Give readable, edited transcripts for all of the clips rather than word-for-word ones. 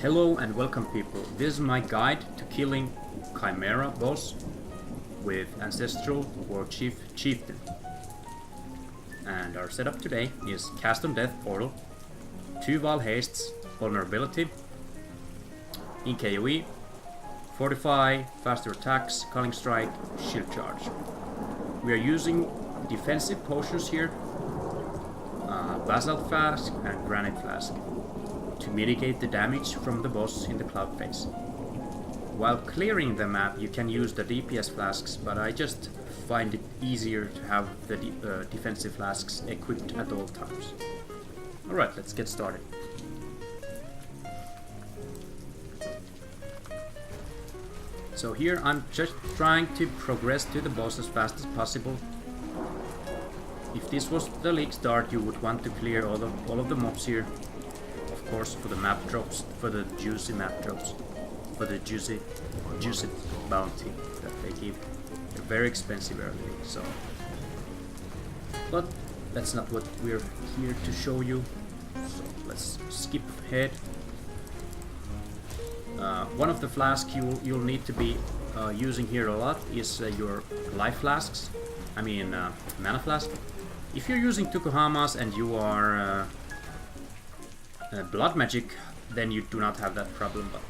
Hello and welcome people. This is my guide to killing Chimera boss with Ancestral Warchief Chieftain. And our setup today is Cast on Death Portal, 2 Val Hastes, Vulnerability, in KoE, Fortify, Faster Attacks, Culling Strike, Shield Charge. We are using defensive potions here, Basalt Flask and Granite Flask, to mitigate the damage from the boss in the cloud phase. While clearing the map you can use the DPS flasks, but I just find it easier to have the defensive flasks equipped at all times. Alright, let's get started. So here I'm just trying to progress to the boss as fast as possible. If this was the league start, you would want to clear all of the mobs here. Of course, for the map drops, for the juicy map drops, for the juicy bounty that they give. They're very expensive early, so. But that's not what we're here to show you. So let's skip ahead. One of the flasks you'll need to be using here a lot is your life flasks. I mean mana flask. If you're using Tukohamas and you are blood magic, then you do not have that problem, but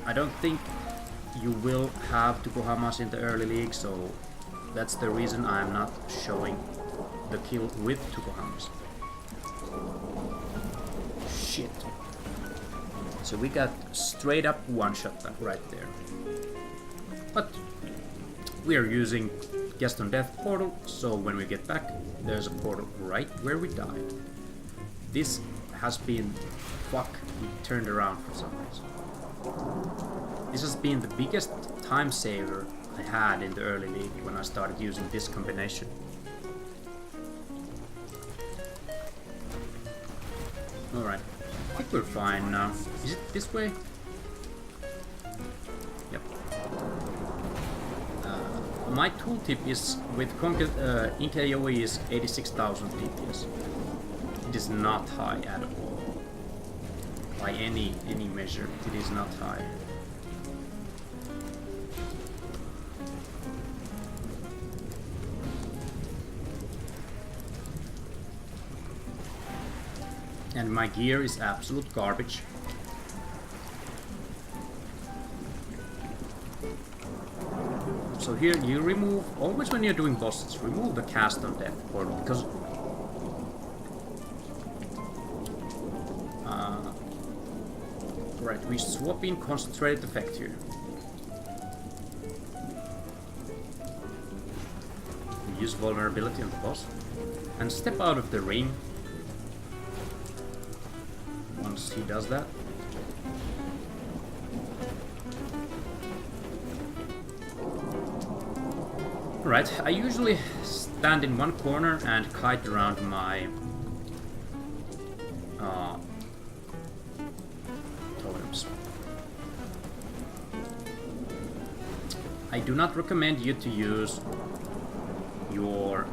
I don't think you will have Tukohamas in the early league, so that's the reason I'm not showing the kill with Tukohamas. Shit. So we got straight up one shot right there. But we are using Cast on Death Portal, so when we get back, there's a portal right where we died. This has been... fuck, we turned around for some reason. This has been the biggest time saver I had in the early league when I started using this combination. Alright, I think we're fine now. Is it this way? Yep. My tooltip is with in KoE is 86,000 DPS. It is not high at all. By any measure, it is not high. And my gear is absolute garbage. So here you remove, always when you're doing bosses, remove the Cast on Death Portal, because right, we swap in concentrated effect here. We use vulnerability on the boss and step out of the ring once he does that. Right, I usually stand in one corner and kite around my totems. I do not recommend you to use your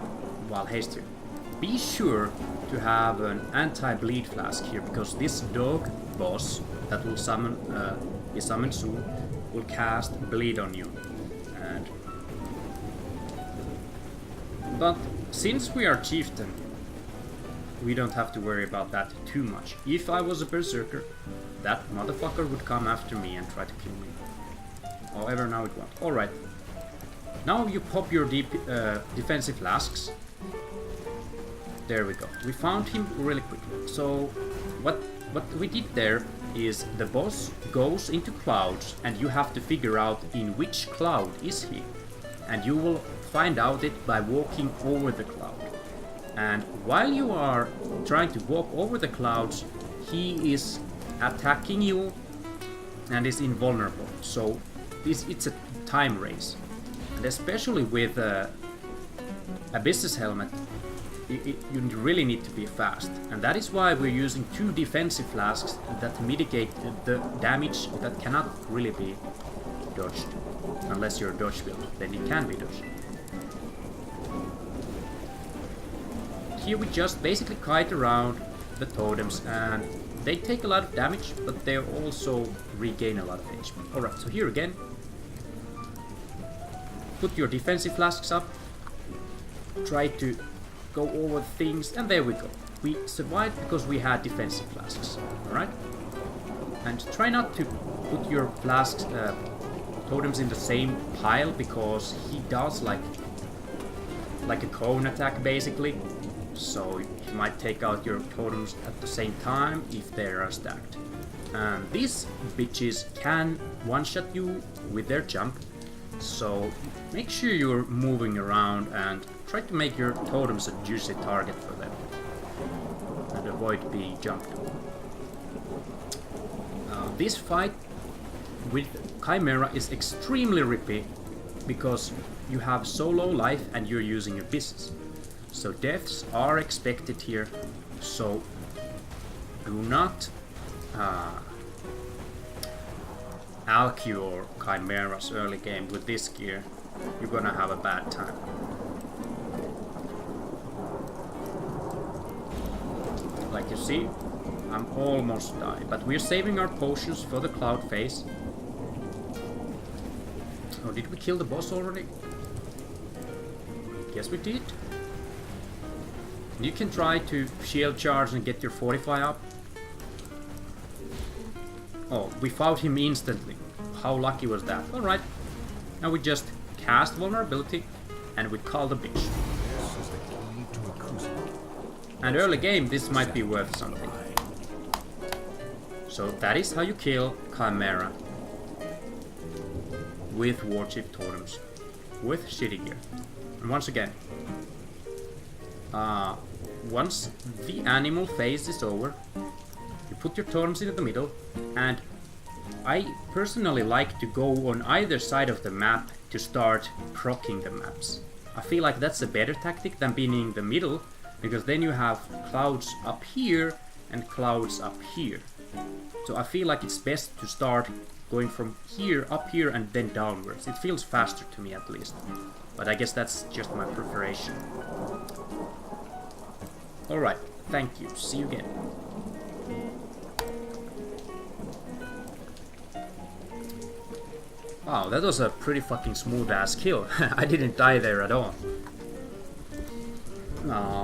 Val Haste here. Be sure to have an anti-bleed flask here, because this dog boss that will summon, be summoned soon, will cast bleed on you. But since we are chieftain, we don't have to worry about that too much. If I was a berserker, that motherfucker would come after me and try to kill me. However, now it won't. Alright. Now you pop your defensive flasks. There we go. We found him really quickly. So what we did there is the boss goes into clouds and you have to figure out in which cloud is he. And you will find out it by walking over the cloud. And while you are trying to walk over the clouds, he is attacking you and is invulnerable. So it's a time race. And especially with a business helmet, you really need to be fast. And that is why we're using 2 defensive flasks that mitigate the damage that cannot really be dodged. Unless you're a dodge build, then it can be dodged. Here we just basically kite around the totems and They take a lot of damage, but they also regain a lot of HP. Alright, so here again. Put your defensive flasks up. Try to go over things, and there we go. We survived because we had defensive flasks. Alright? And try not to put your flasks, totems in the same pile, because he does like a cone attack basically. So you might take out your totems at the same time if they are stacked. And these bitches can one-shot you with their jump. So make sure you're moving around and try to make your totems a juicy target for them. And avoid being jumped. This fight with Chimera is extremely rippy because you have so low life and you're using abysses. So deaths are expected here, so do not alch your Chimeras early game with this gear. You're gonna have a bad time. Like you see, I'm almost died, but we're saving our potions for the cloud phase. Oh, did we kill the boss already? Yes, we did. You can try to shield charge and get your fortify up. Oh, we fought him instantly. How lucky was that? Alright. Now we just cast vulnerability and we call the bitch. And early game, this might be worth something. So that is how you kill Chimera. With warchief totems. With shitty gear. And once again, once the animal phase is over, you put your totems into the middle, and I personally like to go on either side of the map to start proccing the maps. I feel like that's a better tactic than being in the middle, because then you have clouds up here and clouds up here. So I feel like it's best to start going from here, up here, and then downwards. It feels faster to me at least. But I guess that's just my preparation. Alright, thank you. See you again. Wow, that was a pretty fucking smooth ass kill. I didn't die there at all.